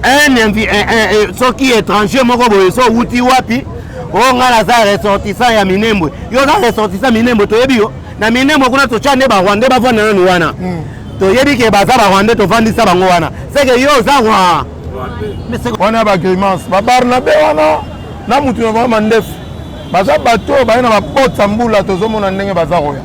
ce qui est étranger, moi, je outil wapi, on a la ressortissant ya Minembwe. Yo na ressortissant Minembwe, to yebi yo. Na Minembwe kuna to chane ba Rwanda ba vana na wana. To yebi ke ba za ba Rwanda to vandi sa bango wana. C'est que yo za wa. Mais c'est on a ba grimace. Ba Barnabé wana na mutu na ba mandef. Ba za bato ba na ba porte mbula to zo mona ndenge ba za roya.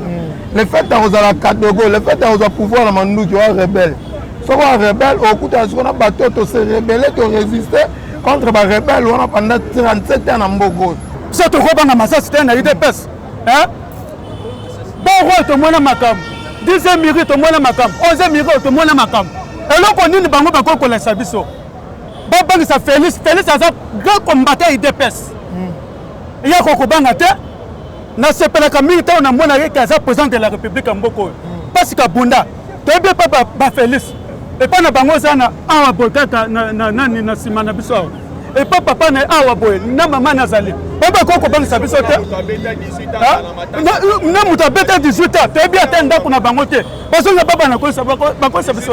Le fait d'avoir la Kadogo, le fait d'avoir pouvoir la Mandou qui est rebelle. Si on est rebelle, au coup on a battu, on s'est rebellé, on résisté contre les rebelles pendant 37 ans en Mbogo. Ça te croit pas ça c'était un UDPS. Hein? Bon roi to mona makam. 10e mérite to mona makam. 11e mérite to mona makam. Et là on dit bango ba ko la sabiso. Ba bang ça Félix ça grand combattant UDPS. Il y a ko banga te. Na sepelaka militaire na mona ke za président de la République en Mboko. Parce que Bunda, to be papa ba Félix. Et pas na bango sana awa botata na simana biso. Et pas papa na awa boy na mama na zali. Baba ko bangisa biso te. Na muta beta 18 ans. To be atenda kuna bango te. Parce que papa na ko sa biso.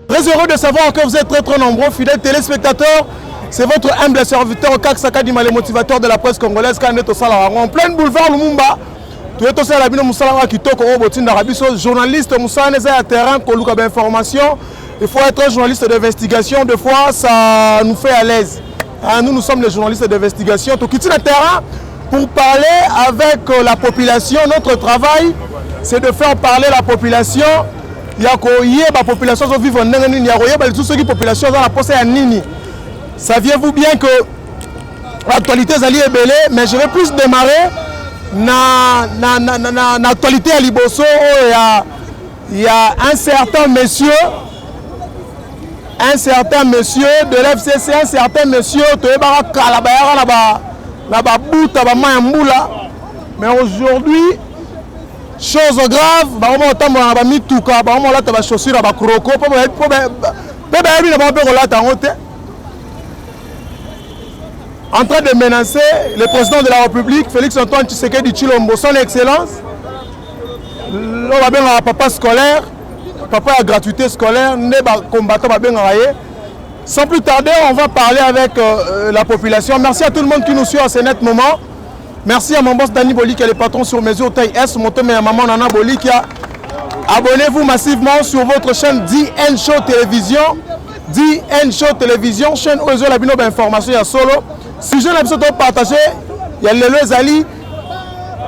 Très heureux de savoir que vous êtes très nombreux, fidèles téléspectateurs. C'est votre humble serviteur Kak Sakadima, le motivateur de la presse congolaise, Kaneto Salara. En plein boulevard Lumumba, tout est aussi à la bine Moussala Kitoko, Robotin d'Arabiso, journaliste Moussa Neza à terrain, Koluka d'information. Il faut être journaliste d'investigation, des fois ça nous fait à l'aise. Nous sommes les journalistes d'investigation. Tout quitter le terrain pour parler avec la population. Notre travail, c'est de faire parler la population. Il y a la population qui vit en Nini, il y a tout ce qui population dans la poste à Nini. Saviez-vous bien que l'actualité est belle, mais je vais plus démarrer dans l'actualité à Liboso. Il y a un certain monsieur de l'FCC, un certain monsieur mais aujourd'hui, chose grave, en train de menacer le président de la République, Félix Antoine Tshisekedi Tshilombo, son excellence. Le papa scolaire, papa à gratuité scolaire, combattant. Sans plus tarder, on va parler avec la population. Merci à tout le monde qui nous suit à ce net moment. Merci à mon boss Dani Boli qui est le patron sur Mesure Taille S, mon et à maman Nana Boli qui a. Abonnez-vous massivement sur votre chaîne DN Show Télévision. DN Show Télévision, chaîne où la binobe information, il y a solo. Si je n'ai pas partagé, il y a le Zali.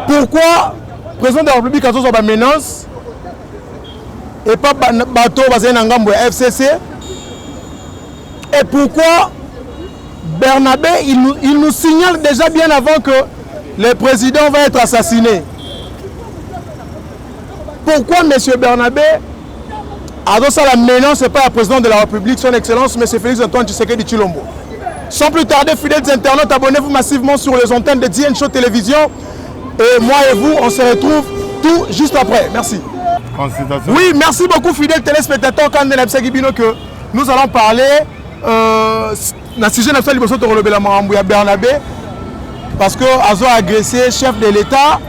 Pourquoi le président de la République a toujours une menace et pas bateau basé dans Ngambo FCC? Et pourquoi Bernabé, il nous signale déjà bien avant que le président va être assassiné? Pourquoi M. Bernabé a donné la menace? Ce n'est pas le président de la République, son excellence, M. Félix Antoine Tshisekedi Tshilombo. Sans plus tarder, fidèles internautes, abonnez-vous massivement sur les antennes de DN Show Télévision. Et moi et vous, on se retrouve tout juste après. Merci. Oui, merci beaucoup, fidèles téléspectateurs. Quand que nous allons parler dans le sujet de Bernabé, parce que Azo a agressé chef de l'État.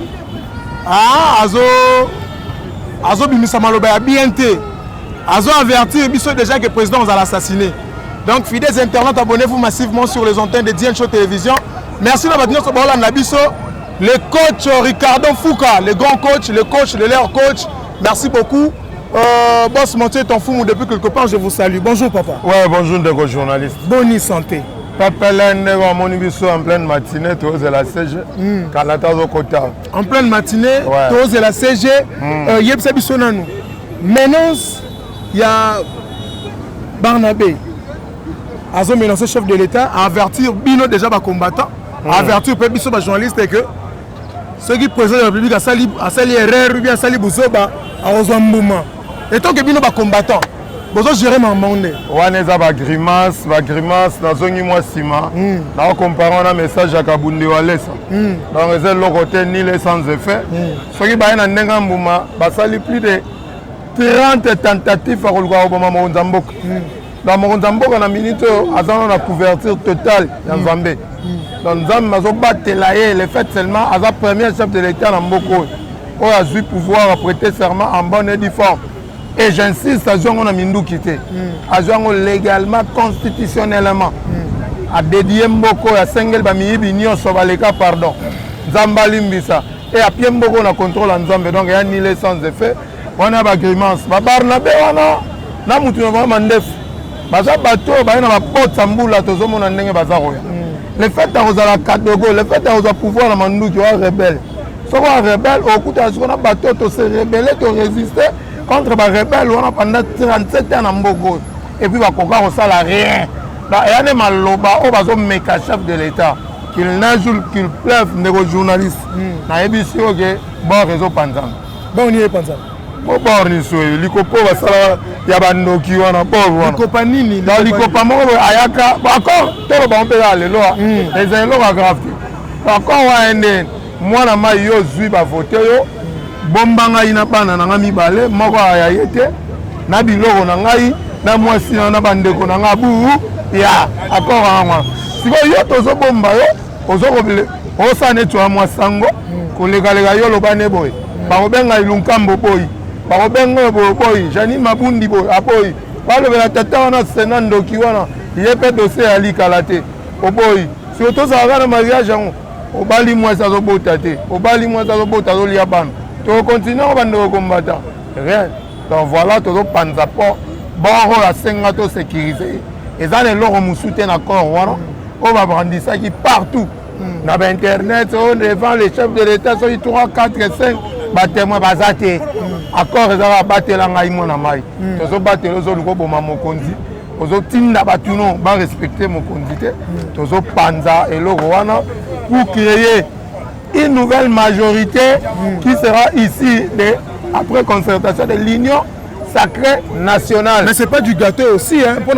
Azo bimisa maloba BNT. Azo averti déjà que le président va l'assassiner. Donc, fidèles internautes, abonnez-vous massivement sur les antennes de DN Show Télévision. Merci à le coach Ricardo Fouca, le grand coach, le coach de leur coach. Merci beaucoup. Boss Montier, ton fou, depuis quelque part, je vous salue. Bonjour, papa. Ouais, bonjour, de journaliste. Bonne santé. Papa, en pleine matinée, tu es la CG. En pleine matinée, tu es la CG. Maintenant, il y a Barnabé. Azo menacé chef de l'État à avertir Bino déjà combattant, à avertir les journalistes que ceux qui président de la République a sali erreur ou bien a sali Bozoba a rejoint Mbouma. Et tant que bino ba combattant, bozo gérer ma monde. Wana za ba grimace na zongi moi sima. Na comparer na message à Kabunde Walesa. Donc c'est le côté ni les sans effet. Ceux qui ba na ndenga Mbouma ba sali plus de 30 tentatives à kolwa Obama Monzamboka. Dans Monzamboka na minute azana na couverture totale ya Nzambe. Donc Nzambe mazo battre le fait seulement à sa première chef de l'État na Mboko. On a eu pouvoir à prêter serment en bonne et due forme. Et j'insiste à Jouango na Mindu quitté. À Jouango légalement, constitutionnellement. À dédier Mboko à Sengel Bamiyibi Nyonso Baleka pardon. Nzambali Mbisa. Et à Pierre Mboko na contrôle en Nzambe. Donc il y a ni les sans effet. On a bagrimance. Barnabé wana na mutu na vraiment ndef. Baza bateau ba na ba porte Sambula tozomo na ndenge baza roya. Le fait à la Kadogo, le fait à pouvoir la Mandou qui est rebelle. Si on est rebelle, au coup de bateau, tu se rebeller, tu résister contre les rebelles pendant 37 ans en Mbogo. Et puis, on ne sait rien. Il y a des maloba, on va mettre chef de l'État. Qu'il neige ou qu'il pleuve, les journalistes. Il y a des gens qui ont réseau Panzan. Bon, on y est Panzan. Bon, il y a des gens qui ont un pauvre. Les ayaka encore tout le monde peut aller là les éloges grave encore moi na ma yo zui ba voter yo bombanga ina bana na ngami bale moko ya yete na biloko na ngai na mwasi na bandeko na ngabu ya encore angwa siko yo tozo bomba yo ozokobele osane tu amwa sango kolega lega yo lo bane boy ba obenga ilunkambo boy ba obenga boy jani mabundi boy apoy balobela tata wana sena ndoki wana ye pe dossier ali kalate oboyi si otozalaka na mariage yango obali mwasi azobota te obali mwasi azobota azolia bana tokontinue obandeko kombata rien donc voilà tozopanza mpo boro asenga tosécurise eza na eloko mosusu te na corps wana oyo babrandisaki partout na bainternet devant les chefs de l'état soki 3 4 5 batémoin baza te accord ezaka batela ngai mwana mai tozobatela ozoluka oboma mokonzi ozotinda bato no barespecte mokonzi te tozopanza eloko wana pour créer une nouvelle majorité qui sera ici après concertation de l'Union sacrée nationale. Mais c'est pas du gâteau aussi, hein, pour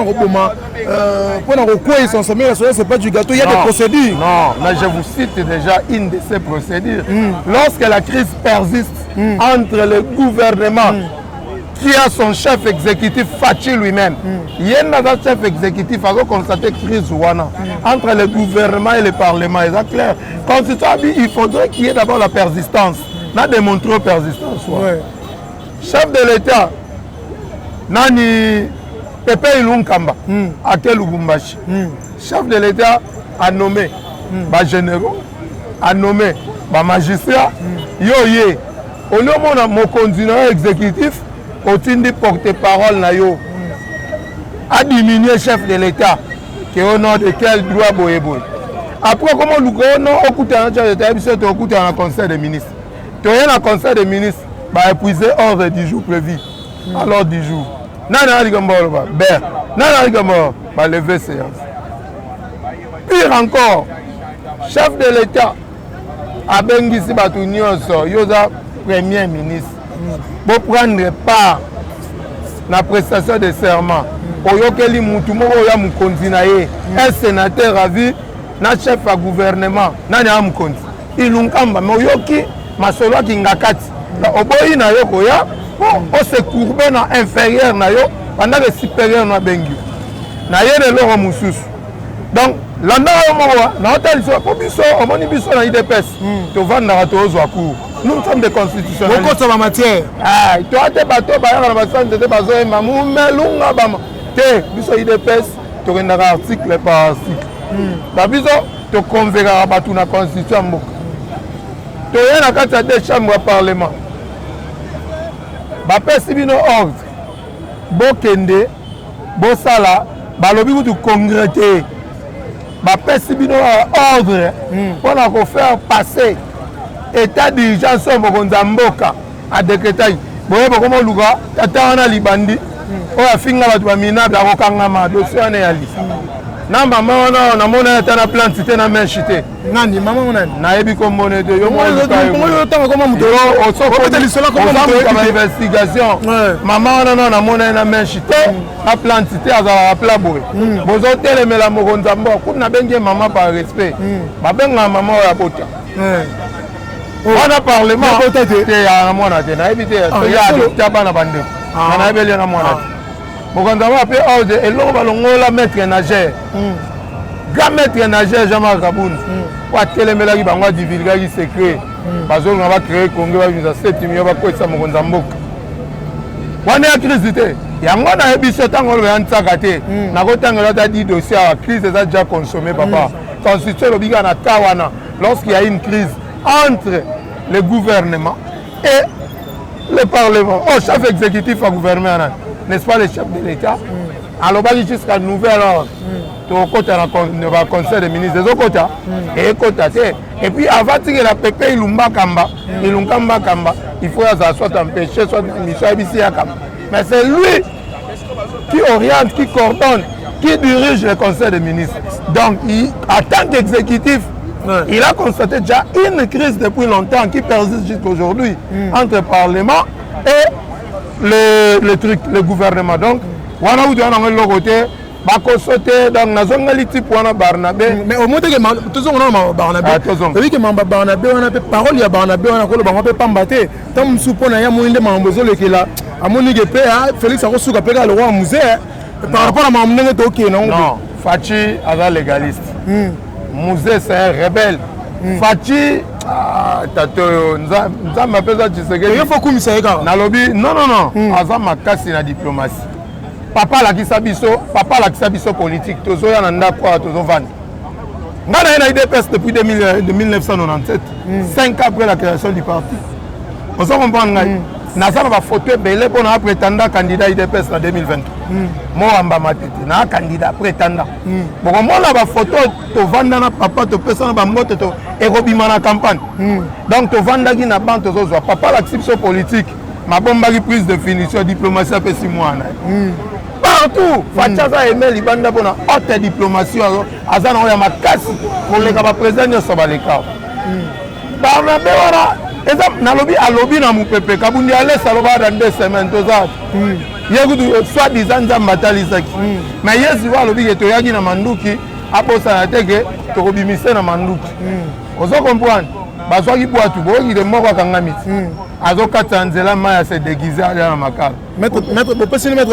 ils sont sommés, c'est pas du gâteau, il y a des procédures. Non, mais je vous cite déjà une de ces procédures. Lorsque la crise persiste entre le gouvernement qui a son chef exécutif Fachi lui-même, il y a un chef exécutif à constater crise entre le gouvernement et le parlement, c'est clair. Il faudrait qu'il y ait d'abord la persistance. On a démontré la persistance. Ouais. Chef de l'État, Nani Pepe Ilunkamba, Akel Lubumbashi. Chef de l'État a nommé les généraux, a nommé les magistrats. Yoye, au lieu de mon continueur exécutif, au-dessus porte-parole na yo a diminué chef de l'État qui au nom de quel droit boyeboy. Après comment nous au coup de un conseil des ministres. Tu as un conseil des ministres va épuiser ordre du jour prévu. À l'ordre du jour. Nana Rigambolo va lever séance. Pire encore, chef de l'État a bengisi batu nyonso yoza premier ministre. Pour prendre part à la prestation de serment, oyokeli mutu moko ya mukonzi na ye, un sénateur a vu na chef à gouvernement, nani a mukonzi. Ilunkamba mais oyoki masolo ki ngakati. Oboyi na yo koya, o se courber na inférieur na yo, pendant que supérieur na bengi. Na ye de loro mususu. Donc landa yo moko na hôtel so ko biso omoni biso na IDPS. To vanda to ozwa cour. Nous sommes des constitutionnels. Beaucoup de matière. Ah, tu as des bateaux, des bateaux, des IDPS, tu as un article par article. Tu converras dans la constitution. Tu as des chambres au parlement. Tu as un ordre. Bokende, Bosala, Balobi, tu congrès. Tu as un ordre pour faire passer. État d'urgence au Mboka a décrété. Boye boko luga tata wana libandi o afinga batu ba minable akokanga ma dossier na yali. na mama wana namona ata na plante te na menche te nani mama nani nayebi kombone te yo tanga koma muto osokoma investigation mama wana no namona na menche te na plante te azalaka pla boye bozotelemela mokonzi ya mboka kuna nabengi ye mama par respect babengaka mama oyo ya bota wana parlement te ya mwana te nayebi te ya adopte bana bandeko nayebeli na mwana te mokonzi yango ape orde eloko balongola maître nageur grand maître nageur Jean-Marc Kabund po atelemelaki bango adivulgaki secret bazolonga bacrée congrès babimisa 7 millions bakwetisa mokonzi ya mboka wana ya crise te yango nayebi so ntango oloba ya ntsaka te nakotangela ata 10 dossier awa crise eza déjà consommé papa constitution elobi kaka na ta wana lorsqu'il y a une crise entre le gouvernement et le parlement chef exécutif à gouvernement n'est-ce pas le chef de l'État alobaki jusqu'à nouvel ordre tokota na conseil des ministres ezokota ekota te et puis avant tikela pepe ilumba kamba il faut azala soit empêché soit mission yebisi ya kamba mais c'est lui qui oriente, qui coordonne, qui dirige le conseil des ministres. Donc en tant qu'exécutif il a constaté déjà une crise depuis longtemps qui persiste jusqu'aujourd'hui entre le Parlement et le gouvernement. Donc, wana ou doit le côté, bakosote donc nazongali type wana Barnabé. Mais au moins que toujours on Barnabé. Oui que Barnabé on a parole ya Barnabé on a ko bango pe pambaté. Tant soupona ya moinde mambozo lekela. Amoni ke pe Félix akosuka pe le roi musée. Par rapport à mamnenge to ok non. Non, Fachi est légaliste. Musée c'est un rebelle. Fachi tato nza mapeza Tshisekedi. Il faut kumisa eka. Nalobi non. Aza makasi na diplomatie. Papa la kisabiso politique. Tozo ya nanda kwa tozo vani. Ngana na IDPS depuis 1997. 5 ans après la création du parti. On se comprend ngai. Naza na ba photo belé pour na prétendant candidat IDPS en 2020. Moi amba matete na candidat prétendant. Bon moi na ba photo to vanda na papa to pesa na ba moto to erobima na campagne. Donc to vanda ki na banque to zo papa la kisabiso politique. Ma bombe qui prise de finition diplomatie à pessi moi partout Fachaza aimé libanda pour haute diplomatie azana ya makasi pour les capables président so baleka Barnabé wana eza na lobby na mupepe kabundi ale saloba dans 2 semaines toza yegudu soit disant mbatalisaki mais yesi wa lobby ke toyaki na manduki aposa na teke to kobimise na manduki ozo comprendre bazwaki bwatu boki de moko akangami azokata nzela maya se déguiser à makala maître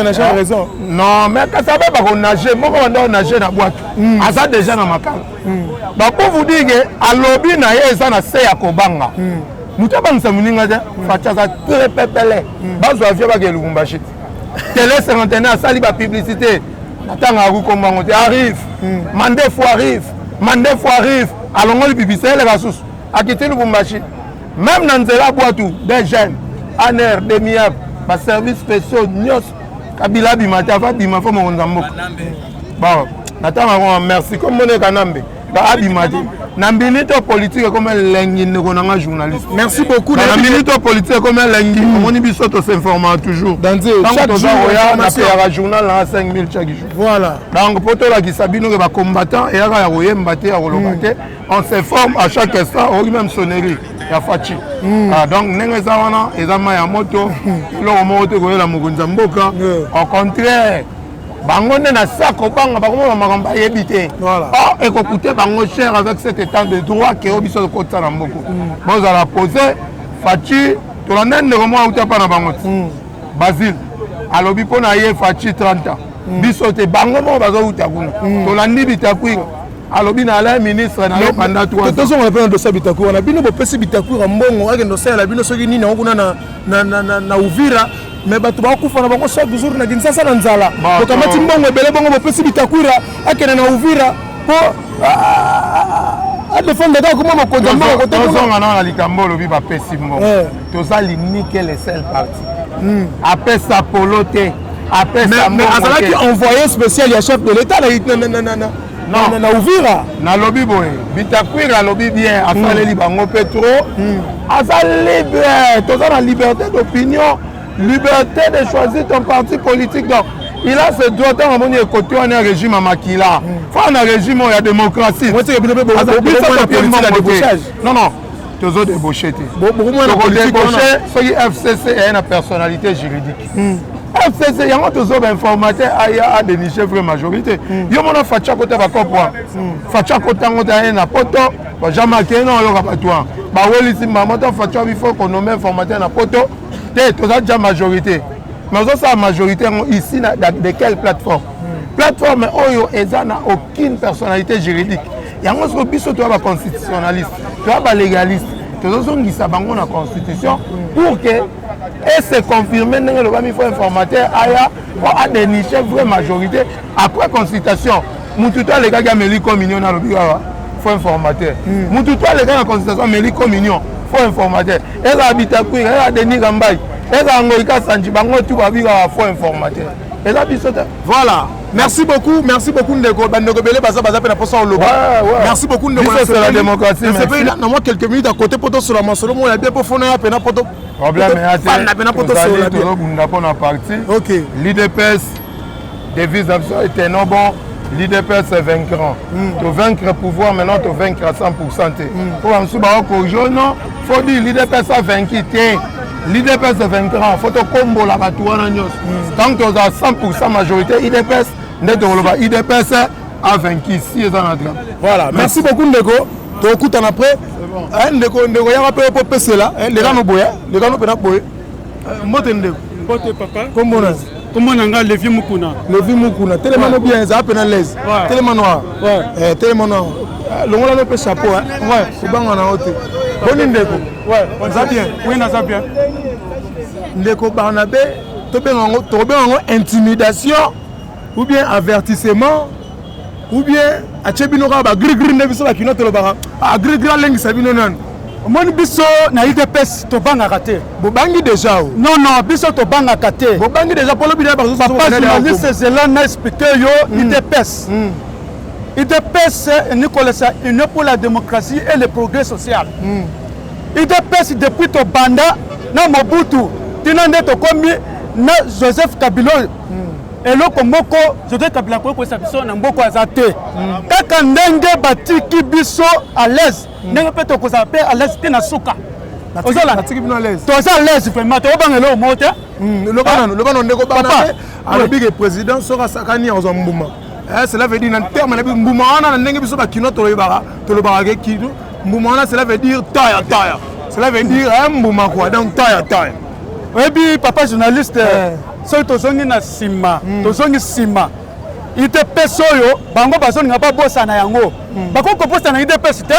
nage a raison non mais quand ça va pas nager moko banda nager na bwatu aza déjà na makala ba pour vous dire que alobi na ye eza na se ya kobanga muta bangisa muninga te Fachaza très pepele bazwa avion ba ke Lubumbashi télé 51 asali ba publicité atanga akukombango te arrive Mandefo arrive alongoli publicité le basusu akiti Lubumbashi même dans nzela bwatu des jeunes ANR demi-ab ba service spéciaux nyos kabila bimata fa bima fo mo nzamboka bon natanga merci comme mon kanambe ba abimati na minute politique comme lengi ndeko journaliste. Merci beaucoup. Na minute politique comme lengi on biso to s'informer toujours dans chaque jour na journal na 5000 chaque jour. Voilà. Donc poto la kisabino ke ba combattant et ya koyemba te ya kolobate on s'informe à chaque instant au même sonnerie ya Fachi. Donc ndenge za wana ezama ya moto lo moto ko la mokonza mboka au contraire bango na sako banga bakoma makambo yebité ekokute bango cher avec cet état de droit que obiso ko tsana mboko bon za la poser Fachi to la nene ko mo uta pa na bango Basile alobi pona ye Fachi 30 ans biso te bango mo bazo uta kuna to la ndibita kuira alobi na la ministre na yo pendant 3 ans tozo on appelle dossier bitakura na bino bo pesi bitakura mbongo ake dossier la bino soki nini okuna na Uvira mais bato bakufa na bango chaque jour na Kinshasa na nzala tokamati mbongo ebele bongo bo pesi bitakura akena na Uvira po a défendre ka kuma mokonza mbongo to zonga na likambo lobi ba pesi mbongo toza l'unique le seul parti apesa polote apesa mais azalaki envoyé spécial ya chef de l'état na Uvira na lobby boy bitakwira lobby bien asaleli bango petro asa libre toza na liberté d'opinion liberté de choisir ton parti politique donc il a ce droit tant à mon côté on a un régime à Makila. Faut un régime où il y a démocratie. Non non. Tu as débauché. Ceux qui FCC est une personnalité juridique. FCC, il y a un informateur à dénicher vraie majorité. Il y a un facha côté va comprendre. Facha côté on a un poto, va jamais qu'il non le rapatoire. Bah oui ici maman ton facha il faut qu'on nomme informateur na poto. Tu as déjà majorité. Mais ça la majorité ici de quelle plateforme? Plateforme oyo eza na aucune personnalité juridique. Il y a un biso tu as constitutionnaliste, tu as légaliste. Tu as bango na constitution pour que et se confirmer que le faut informateur a déniché vraie majorité après consultation. Moutoutou les gars qui ont mis communion dans le bureau, faut informateur. Moutoutou les gars qui ont consultation mis communion, faut informateur. Et la habitakou, et la Denis Gambay, et la Ngoïka Sanji, bango tout va vivre faut informateur. Et la bisote. Voilà. Merci beaucoup Ndeko. Merci beaucoup Ndeko. C'est la démocratie. Moi quelques minutes à côté pour sur la masolo, moi il y a bien pour fondre un pénal poto. Problème est OK. L'IDPS devise était non bon. L'IDPS est vaincant. Tu vaincre le pouvoir maintenant, tu vaincre à 100%. Pour en dessous, non, faut dire l'IDPS a vaincu. L'IDPS est vaincant. Il faut que combo la batoua. Tant que tu as 100% majorité, l'IDPS a vaincu. Voilà. Merci beaucoup Ndeko. Tu écoutes en après. Ndeko, il y a un peu de PC là. Les gars nous boyent. Les gars nous boyent. Mote Ndeko. Mote papa. Comment on a Levi Mukuna? Levi Mukuna. Tellement bien, ça a peine à l'aise. Tellement noir. Ouais. Tellement noir. Le monde a un chapeau. Ouais. C'est bon, on a ôté. Bon Ndeko. Ouais. On a bien. Oui, on a bien. Ndeko Barnabé, tu as intimidation ou bien avertissement ou bien à Chebinora, gris nebiso la kinote le bara. Ah gris lengi sabino nan. Mon biso na IDPS to banga raté. Bobangi déjà. Non biso to banga raté. Bobangi déjà pour le bidé parce que papa journaliste Zélan n'a expliqué yo IDPS. IDPS Nicolas une pour la démocratie et le progrès social. IDPS depuis to banda na Mobutu, tinande to komi na Joseph Kabila. Et là moko Joseph Kabila ko sa biso na mboko azate. Kaka ndenge batiki biso à l'aise. Ndenge pe to ko sa pe à l'aise te na suka. Ozala batiki bino à l'aise. To za à l'aise vraiment to bangelo mote. Le bano ndeko bana. Alors big président sera sakani en Mbuma. Cela veut dire en terme na Mbuma na ndenge biso ba kino to le bara ke kidu. Mbuma cela veut dire taya. Cela veut dire Mbuma quoi donc taya. Et puis papa journaliste so tozongi na sima tozongi sima IDPS oyo bango bazoni nga babosa na yango bakoko posta na IDPS te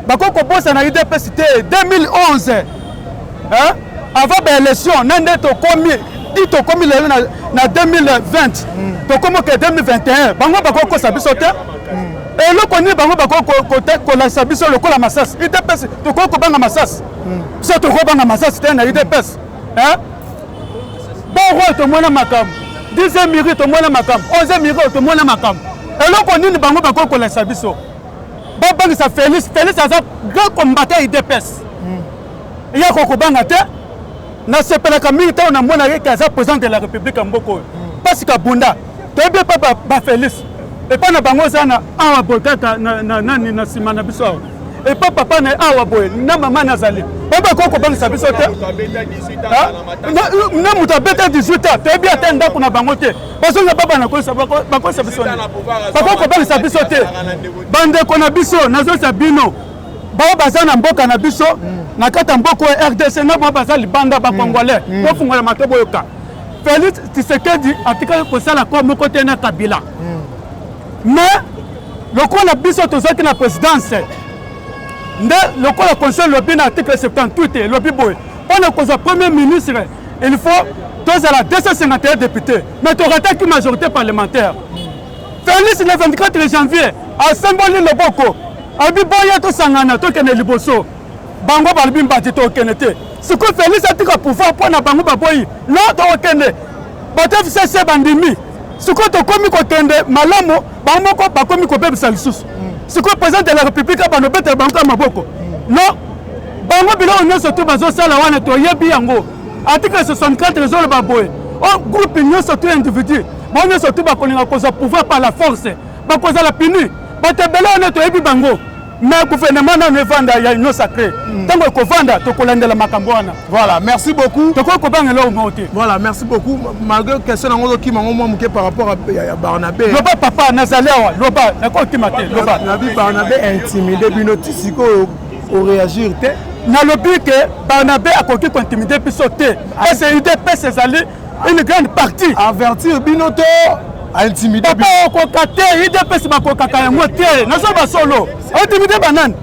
bakoko posta na IDPS te 2011 avant ba élection nande to komi lelo na 2020 to komo ke 2021 bango bakoko sa biso te et le koni bango bakoko ko la sa biso lokola masas IDPS to koko banga masas so to ko banga masas te na IDPS bon roi to mona makam 10e mérite to mona makam 11e mérite to mona makam et le koni bango bakoko la sa biso ba banga sa Félix aza grand combattant IDPS ya ko banga te na sepelaka militaire na mona ke aza président de la République mboko parce que bunda to be papa ba Félix et pas na bango sana awa botata na sima na biso et pas papa na awa boy na mama na zali baba koko bang sa biso te na muta beta 18 ans to bien tenda kuna bango te parce que baba na ko sa biso bako ko bang sa biso te bande ko na biso na zo sa bino ba bazana mboka na biso na kata mboko RDC na ba bazali banda ba congolais ko fungola matobo yoka Félix Tshisekedi atika ko sala ko moko te na Kabila. Mais le coup la biso tozaki na présidence le coup la conseil lobby na article 78 lobby boy on a cause premier ministre il faut tous à la 251 députés mais tu raté qui majorité parlementaire Félix le 24 janvier a symbole le boko abi boya to sangana to kene liboso bango balbi mbati to kenete ce que Félix a tika pouvoir pour na bango baboyi non to kene batef cc bandimi ce que to komi ko kende malamu bamoko bakomi ko bebisa lisusu ce que président de la République bano bete bango maboko non bango bilo onyo surtout bazo sala wana to yebi yango article 64 zolo baboye un groupe nyonso tout individu bango nyonso tout bakolinga kozwa pouvoir par la force bakozala puni bato ebele wana toyebi bango mais gouvernement nano evanda ya union sacré ntango ekovanda tokolandela makambo wana. Voilà, merci beaucoup. tokoki kobangela omo te. Voilà, merci beaucoup. Malgré question nango okima ngo mwa moke par rapport à Barnabé. Loba papa nazali awa loba nakokima te loba. Nabi Barnabé intimidé bino tisiko au réagir te. Nalobi ke Barnabé akoki kointimider biso te. Ese UDPS ezali une grande partie. Avertir bino to intimider papa okoka te UDPS bakokaka yango te nazo basolo intimider banani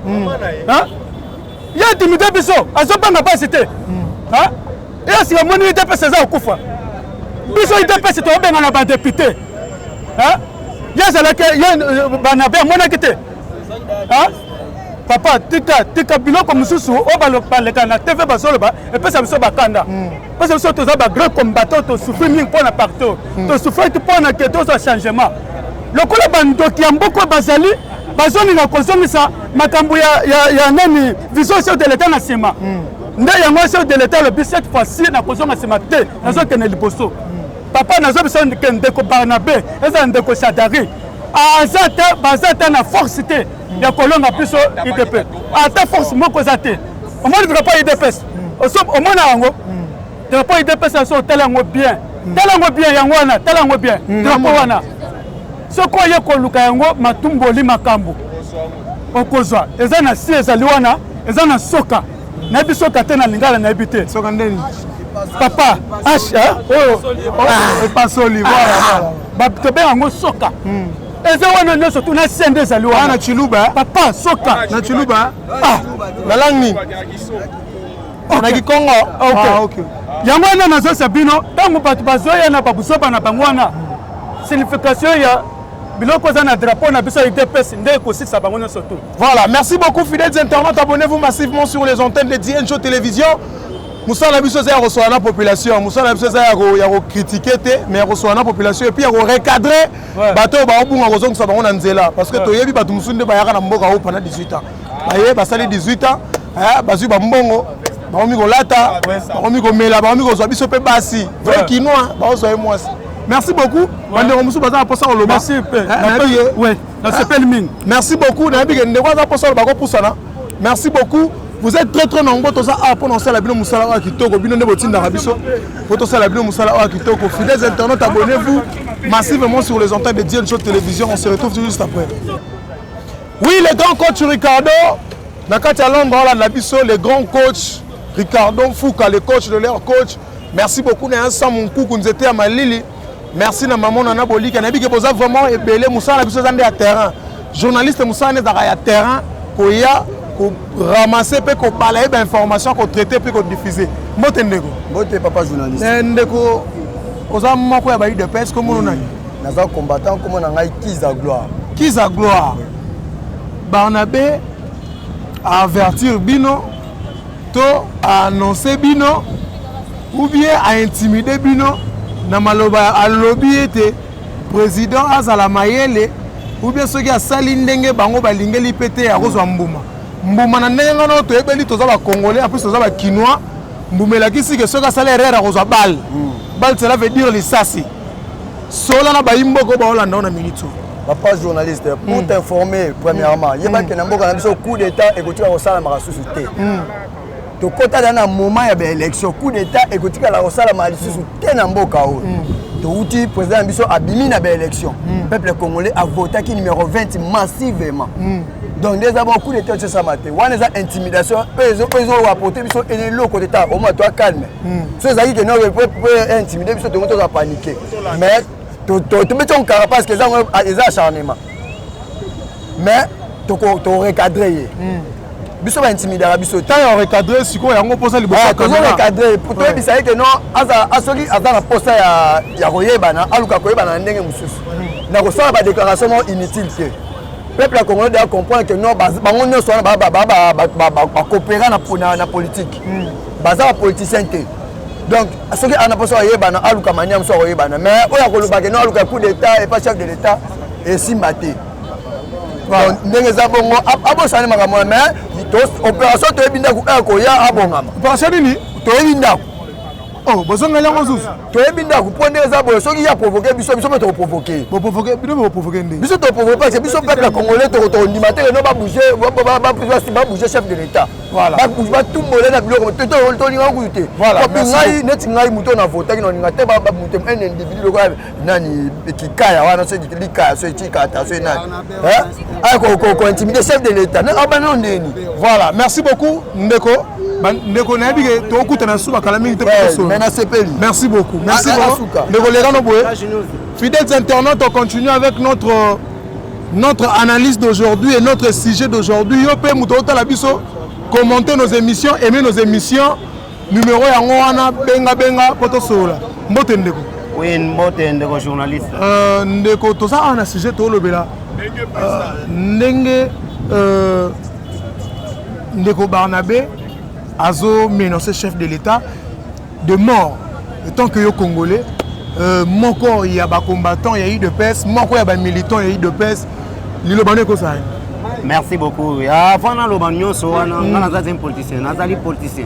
ya intimider biso azobanga basi te esi omoni UDPS eza okufa biso UDPS tobenga na badepute yazalaki Barnabé amonaki te papa tika biloko mosusu oyo baleka na tv bazoloba epesa biso bakanda epesa biso toza bagrand combattant tosouffri mingi mpona partout tosouffraki mpona ke tozwa changement lokola bandoki ya mboka bazali bazolinga kozongisa makambo ya nani vision chef de l'état na nsima nde yango chef de l'état alobi cette fois-ci nakozonga nsima te nazokende liboso papa nazo biso ke ndeko Barnabé eza ndeko Shadari baza te na force te ya kolonga biso UDPS ata force moko eza te omoni drapeau UDPS omona yango drapeau UDPS aso tala yango bien yango wana tala yango bien drapeau wana soko oye koluka yango matumboli makambo okozwa eza na si ezali wana eza na soka nayebi soka te na lingala nayebi te soka ndeni papa oyo epasoli tobenga yango soka eza wana nyonso tuna sende ezali wana na chiluba papa soka na chiluba na langi na kikongo okay yango wana nazosa bino ntango bato bazoya na babusoba na bango wana signification ya biloko eza na drapeau na biso UDPS nde ekosisa bango nyonso tout. Voilà, merci beaucoup fidèles internautes, abonnez-vous massivement sur les antennes de DN Show Télévision. Moussa la biso za recevoir la population, Moussa la biso za ya critiquer te, mais recevoir la population et puis ya recadrer bato ba obunga kozong sa bango na nzela parce que toyebi bato musunde ba yaka na mboka o pendant 18 ans. Baye basali 18 ans, bazu ba mbongo, ba omi ko lata, ba omi ko mela, ba omi ko zwa biso pe basi. Vrai quinoa, ba ozo mwasi. Merci beaucoup. Merci beaucoup. Merci beaucoup. Vous êtes très nombreux à prononcer la bino musala wa kitoko bino nebo tinda rabiso. Poto sala bino musala wa kitoko. Fidèles internautes, abonnez-vous massivement sur les antennes de DN Show Télévision. On se retrouve juste après. Oui, le grand coach Ricardo Nakati Alongo la biso, le grand coach Ricardo Fouka, le coach de leur coach. Merci beaucoup na ensemble mon coucou nous était à Malili. Merci na maman nana bolika na bi ke poza vraiment ebele musala biso zande ya terrain. Journaliste musala na ya terrain ko ya ko ramasser pe ko parler ba information ko traiter pe ko diffuser. Mbote ndeko. Mbote papa journaliste. Ndeko oza moko ya ba UDPS comme on nani. Naza combattant comme na ngai Kiza Gloire. Kiza Gloire. Barnabé a avertir bino to a annoncer bino ou bien a intimider bino na maloba alobi ete président azala mayele ou bien soki asali ndenge bango balingeli pete ya kozwa mbuma mbuma na ndenge ngano toyebeli toza ba congolais après toza ba kinois mbumelakisi ke soki asali erreur ya kozwa balle balle cela veut dire lisasi sola na bayimboko baolanda na minute papa journaliste pour t'informer premièrement yeba ke na mboka na biso coup d'état ekotika kosala makasusu te tokota dans un moment ya élection coup d'état ekotika la kosala malisusu te na mboka o touti président biso abimi na élection peuple congolais a voté qui numéro 20 massivement donc déjà bon coup d'état ça maté wana za intimidation peso apporter biso et le côté d'état au moins toi calme so ça qui que non peut intimider biso tout le monde a paniqué mais to mettons carapace que ça les acharnement mais to recadrer biso ba intimider biso ta ya recadrer siko yango posa liboso ka recadrer pour toi bisaye que non asoki azana posa ya koyebana aluka koyebana ndenge mususu na ko sala ba déclaration inutile te peuple congolais doit comprendre que non bango nyonso wana ba coopérer na politique baza ba politicien te donc asoki ana posa yebana aluka manyam so koyebana mais oya koluba que non aluka coup d'état et pas chef de l'état et simbaté ndenge za bongo abosani makambo mais opération toyebi ndako koya abongama opération nini toyebi ndako Oh, besoin de l'angle sous. Tu es bien d'accord. Point des abos. Ceux qui a provoqué, bisous, bisous, mais tu as provoqué. Vous provoquez, vous provoquez. Bisous, tu as provoqué parce que bisous, peuple congolais, tu as dit, matin, il va bouger, va bouger chef de l'État. Voilà. Va bouger tout le monde dans le bureau. Tu as dit, voilà. Merci. Net ngai muto na voter qui n'ont pas ba mutem un individu le gars nani qui kaya wana ceux qui kaya ceux qui kata ceux nani. Hein? Ah ko intimider chef de l'État. Na abana ndeni. Voilà, merci beaucoup Ndeko. Ndeko na bige to okutana suba kala mingi te poso. Merci beaucoup. Merci beaucoup. Ndeko les gars boye. Fidèles internautes, on continue avec notre analyse d'aujourd'hui et notre sujet d'aujourd'hui. Yo pe muto ta la biso commenter nos émissions, aimer nos émissions. Numéro yango wana benga poto sola. Mbote Ndeko. Oui, mbote Ndeko journaliste. Ndeko to ça on a sujet to lobela. Ndenge Ndeko Barnabé Azo menacé chef de l'État de mort. Tant que yo Congolais, mon corps il y a des combattants, il y a eu de peste, mon corps il y a des militants, il y a eu de peste. L'Ilobané comme ça. Merci beaucoup. Avant na lobanyo so wana ngana za politicien, nazali politicien.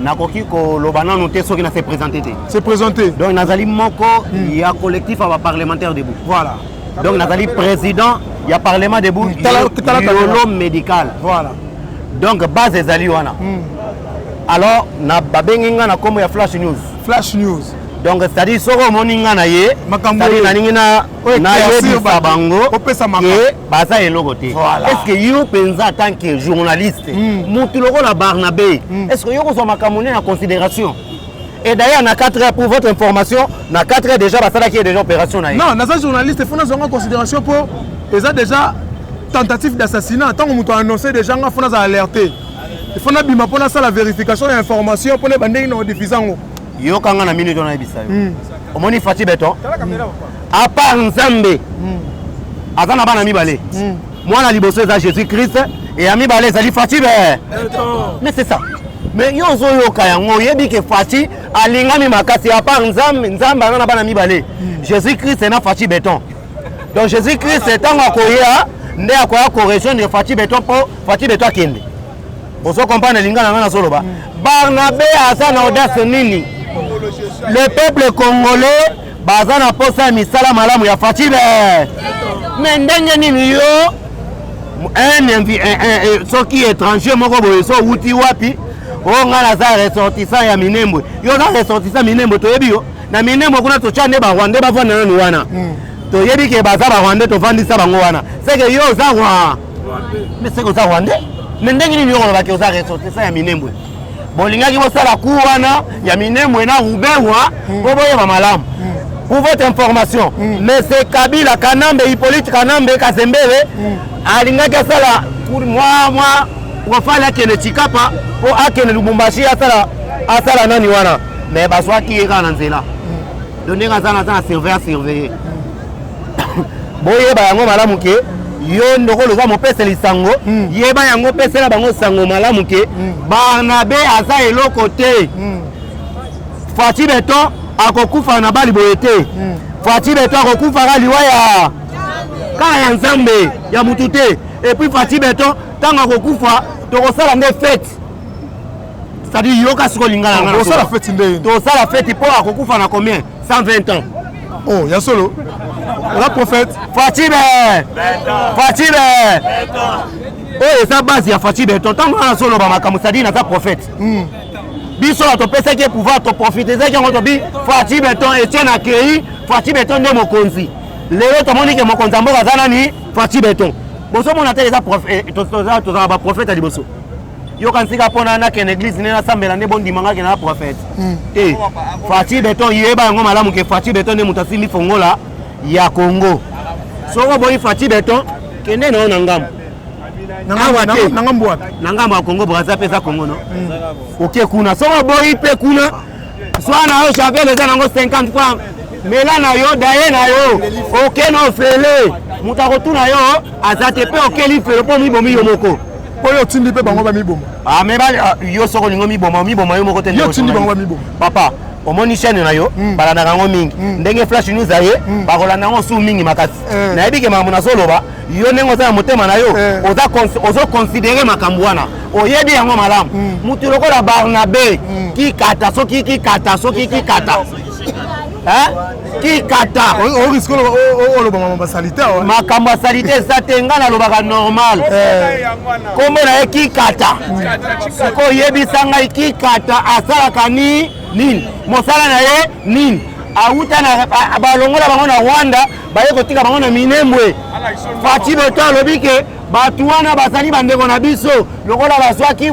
Nakoki ko lobana noté so qui na se présenter. C'est présenté. Donc nazali moko il y a collectif à parlementaire debout. Voilà. Donc nazali président, il y a parlement debout, l'homme médical. Voilà. Donc base ezali wana. Alors na babenga na comme ya flash news. Flash news. Donc c'est-à-dire soko moninga na ye, c'est-à-dire na ningina na ye bango ke baza eloko te. Est-ce que yo penza en tant que journaliste, mutu loko la Barnabé, est-ce que yo ko makamone en considération? Et d'ailleurs na 4 heures pour votre information, na 4 heures déjà basala qui est déjà opération na ye. Non, na journaliste il faut nous en considération pour ils ont déjà tentative d'assassinat tant que mutu annoncé déjà nga faut nous alerter. Il faut na bima pour la vérification et information pour les bandés no diffusant. Yo kanga na minute na ebisa yo. Omoni Fati Beton. À part Nzambe. Azana bana mibale. Moi na liboso za Jésus-Christ et ami balé zali Fati Beton. Mais c'est ça. Mais yo zo yo kayango yebi ke Fati alingami makasi à part Nzambe, Nzambe na bana mibale. Jésus-Christ na Fati Beton. Donc Jésus-Christ est en akoya ndé akoya correction de Fati Beton pour Fati Beton kende. Vous comprenez l'ingana na soloba. Barnabé asa na audace nini? Le peuple congolais bazana posa misala malamu ya Fati Beton. Mais ndenge nini yo un soki étranger moko boye so wuti wapi o ngala za ressortissant ya Minembwe. Yo za ressortissant Minembwe to yebi yo. Na Minembwe kuna to chane ba Rwanda ba vona nanu wana. To yebi ke baza ba Rwanda to vandisa bango wana. C'est que yo za wa. Mais c'est que za Rwanda. Mais ndenge nini yo ba ke za ressortissant ya Minembwe. Bolingaki bosala ku wana ya Minembwe na Rubewa po boye ba malamu. Pour votre information, mais c'est Kabila Kanambe, Hippolyte Kanambe, Kazembele, alingaki asala pour moi wafala kene Chikapa pour akene Lubumbashi asala nani wana. Mais baswa ki eka na nzela. Donner azana za surveiller. Boye ba yango malamu ke yo ndoko loza mopese lisango, yeba yango pesela bango sango malamu ke Barnabé aza eloko te. Fati Beton akokufa na bali boyete. Fati Beton akokufa ga liwaya kala ya Nzambe ya mutute. Et puis Fati Beton tanga akokufa tokosala nde fête. C'est-à-dire yoka siko lingala ngana. Tokosala fête nde. Tokosala fête pour akokufa na combien? 120 ans. Oh, ya solo. La prophète Fati Beton. Fati Beton. Oh, esa base ya Fati Beton. Tanga na solo ba makambo c'est-à-dire na prophète. Biso la topesa ke pouvoir to profiter ça qui bi Fati Beton Etienne Akei Fati Beton de mokonzi lelo to moni ke mokonzi mboka zana ni Fati Beton boso mona tele za prophète to za ba prophète ali boso yo kansika pona na ken église ne na sambela ne bondi manga ke na prophète Fati Beton yeba ngo malamu ke Fati Beton ne mutasimi fongola ya Congo so ko boyi Fati Beton kende na ona ngamu nangamba Congo Brazza pesa Congo no OK kuna so boyi pe kuna swana yo chavel les nango 50 francs mela na yo daye na yo OK no fele mutako tuna yo azate pe OK li fele po mi bomi yo moko oyo tindi pe bango ba mi bomo ah me ba yo soko lingo mi bomo yo moko te yo tindi bango ba mi bomo papa omoni chaîne na yo balanda kango mingi ndenge flash news aye bakolanda ngo su mingi makasi nayebi ke makambo nazoloba yo ndenge oza na motema na yo ozo considérer makambo wana oyebi yango malamu mutu lokola Barnabé kikata soki kikata kikata o risque o loba basalite makambo ya salite eza te nga nalobaka normal kombo na ye kikata sikoyo oyebisa ngai kikata asalaka nini mosala na ye nini awuta na balongola bango na Rwanda baye kotika bango na Minembwe Fati Beto alobi ke bato wana basali bandeko na biso lokola bazwaki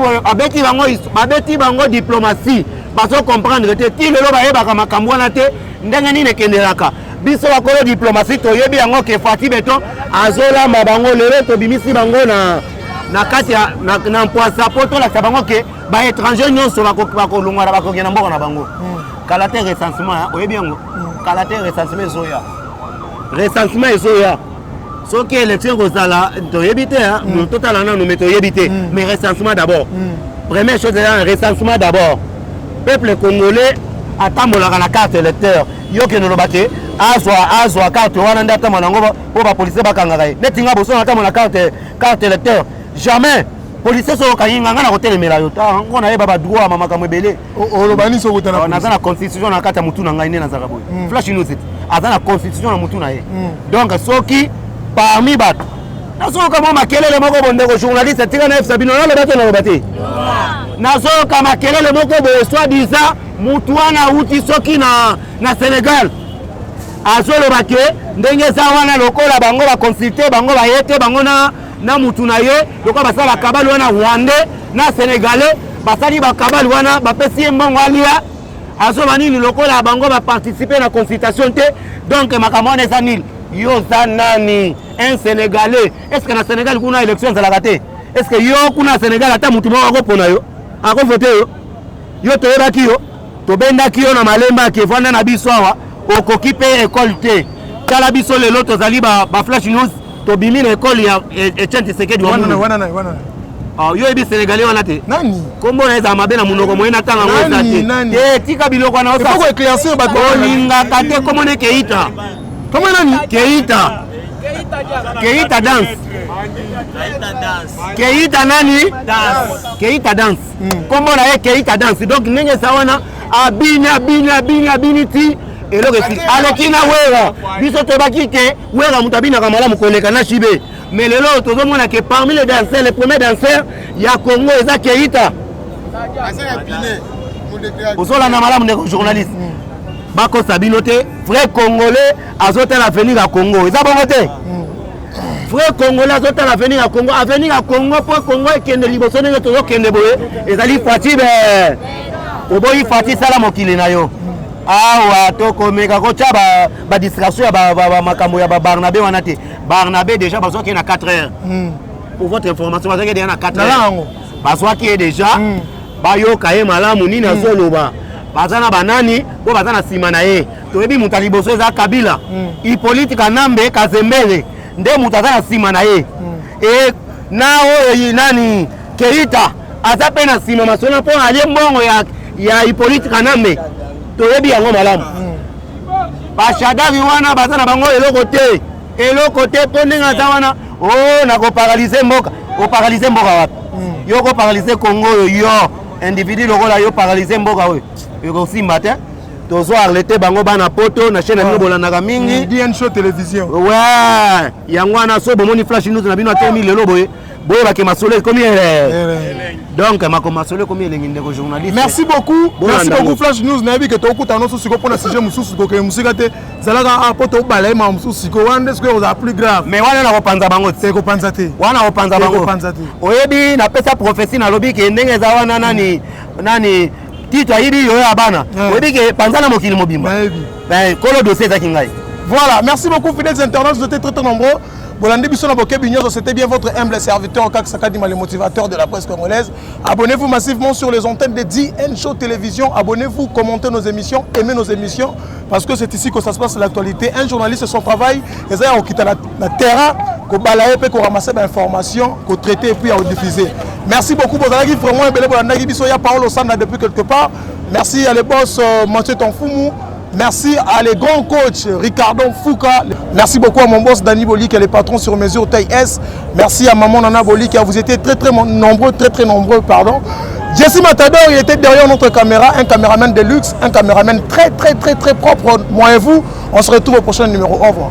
babeti bango diplomatie bazo comprendre te ti lelo bayebaka makambo wana te ndenge nini ekendelaka biso bakolo diplomatie toyebi yango ke Fati Beto azolamba bango lelo tobimisi bango na kati na mpwasa po tolakisa bango ke baétranger nyonso bakolongwana bakokenda mboka na bango kala te recensement oyebi yango kala te recensement ezoya soki élection kozala toyebi te totala nanu mais toyebi te mais recensement d'abord première chose eza recensement d'abord peuple congolais atambolaka na carte électeur yo ke noloba te azwa carte wana nde atambola yango po bapolisier bakangaka ye neti nga boso natambola carte électeur jamais policier so kanyinga nga na kotelemela yo ta ngo na yeba ba droit ma makambo ebele olobani so kutana naza na constitution na kati ya mutu na ngai nde nazaka boye flash news aza na constitution na mutu na ye donc soki parmi bato nazoyoka mwa makelele moko bondeko journaliste tika na efsa bino naloba te naloba te nazoyoka makelele moko boye soi-disant mutu wana auti soki na Sénégal azoloba ke ndenge eza wana lokola bango baconsulte bango bayete bango na mutu na ye lokola basala bakabali wana Rwandais na Sénégalais basali bakabali wana bapesi ye mbongo alia azoba nini lokola bango baparticipe na consultation te donc makambo wana eza nini yo za nani un Sénégalais est-ce que na Sénégal kuna élection ezalaka te est-ce que yo kuna Sénégal ata mutu moko akopona yo akovote yo toyebaki yo tobendaki yo na malemba akevanda na biso awa okoki pe école te tala biso lelo tozali ba flash news tobimi na école ya Etienne Tshisekedi wana yo ebi Sénégalais wana te nani kombo na eza mabe na munoko moye na tanga ngoza te tika biloko wana osa ko éclaircir ba olingaka te kombo ne Keita comment nani Keita dance Keita nani Keita dance kombo na ye Keita dance donc ndenge sa wana abini ti eloko esili aleki na wera biso tobaki ke wera mutu abinaka malamu koleka na shibe mais lelo tozomona ke parmi les danseurs les premiers danseurs ya Congo eza Keita ozolanda malamu ndeko journaliste bakosa bino te vrai congolais azotala avenir ya Congo eza bongo te vrai congolais azotala avenir ya Congo po Congo ekende liboso ndenge tozokende boye ezali Fati oboyi Fati sala mokili na yo awa tokomeka kotya badistraction ya makambo ya Barnabé wana te Barnabé déjà bazwaki na 4 heures pour votre information bazwaki déjà na 4 heures bazwaki déjà bayoka ye malamu nini azoloba baza na banani po baza na nsima na ye toyebi mutu ya liboso eza Kabila Hippolyte Kanambe Kazembele nde mutu aza na nsima na ye e na oyo nani Keita aza mpe na nsima masona mpo alie mbongo ya Hippolyte Kanambe toyebi yango malamu bashadari wana baza na bango eloko te mpo ndenge aza wana nakoparalize mboka oparalize mboka wapi yo koparalize Congo oyo yo individu lokola yo paralize mboka oyo yokosimba te tozo arlete bango bana poto na chaîne bino bolandaka mingi DN Show télévision ouais yango wana so bomoni flash news na bino atemi lelo boye bake masolo ekomi donc masolo ekomi elengi ndeko journaliste merci beaucoup flash news nayebi ke tokuta noso siko mpona sujet mosusu kokee mosika te zalaka po tobala ma mosusu siko wana nde sikoyo kozala plus grave mais wana nakopanza bango te kopanza te wana kopanza bango oyebi napesa prophétie nalobi ke ndenge eza wana nani titre ayibi yo ya bana oyebi ke panza na mokili mobimba kolo dossier ezaki ngai voilà merci beaucoup fidèles internautes vous êtes très nombreux. C'était bien votre humble serviteur Kak Sakadima, le motivateur de la presse congolaise. Abonnez-vous massivement sur les antennes de DN Show Télévision. Abonnez-vous, commentez nos émissions, aimez nos émissions, parce que c'est ici que ça se passe l'actualité. Un journaliste, son travail, c'est à quitter le terrain, qu'on balaye, qu'on ramasse des informations, qu'on traite et puis à diffuser. Merci beaucoup. Vous avez vraiment un bel parole au centre depuis quelque part. Merci à les boss Mathieu Tonfoumou. Merci à les grands coachs Ricardo Fouca. Merci beaucoup à mon boss Danny Boli qui est le patron sur mesure taille S. Merci à maman Nana Boli qui a vous été très nombreux, pardon. Jesse Matador, il était derrière notre caméra, un caméraman de luxe, un caméraman très propre. Moi et vous, on se retrouve au prochain numéro. Au revoir.